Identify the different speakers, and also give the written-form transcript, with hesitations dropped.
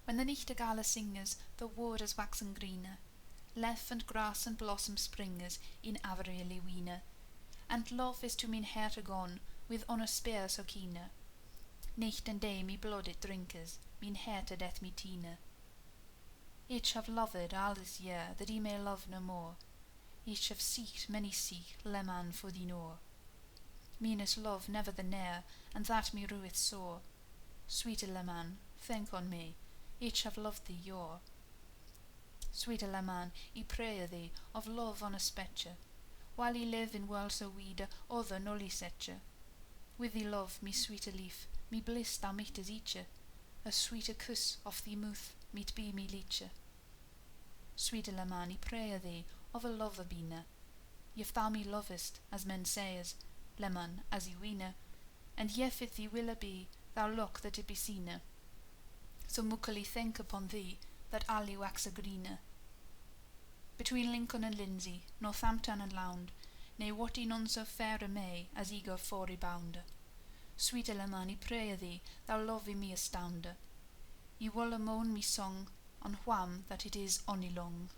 Speaker 1: When the nightegale singers, the wodes waxen grene, leaf and gras and blossom springers in Averyl wene, and love is to herte gone, with on a spere so kene. Nyht and day me blod it drynkes, herte deth tene. Each have loved all this year, that he may love no more. Each have seeked many seek, Lemmon for the neuer. Meanest love never the ne'er, and that me reweth sore. Suete Lemmon, thank on me, each have loved thee yore. Suete Lemmon, I preye thee, of love on a speche, while he live in world so wede, other nully seche. With thee love, me sweete lief, me bliss thou meet as each, a sweete kus of thee mouth, meet be me leeche. Suete Lemmon, I preye thee, of a love-bene, if thou me lovest, as men sayes, Lemmon, as I wene, and yef it thee will be, thou look that it be seen. So muckle I think upon thee, that all wax grene. Between Lincoln and Lindsay, Northampton and Lound, ne what I none so fair a may, as I go for rebound. Suete Lemmon, I preye thee, thou love me astound. I will moan me song, on wham that it is ony long.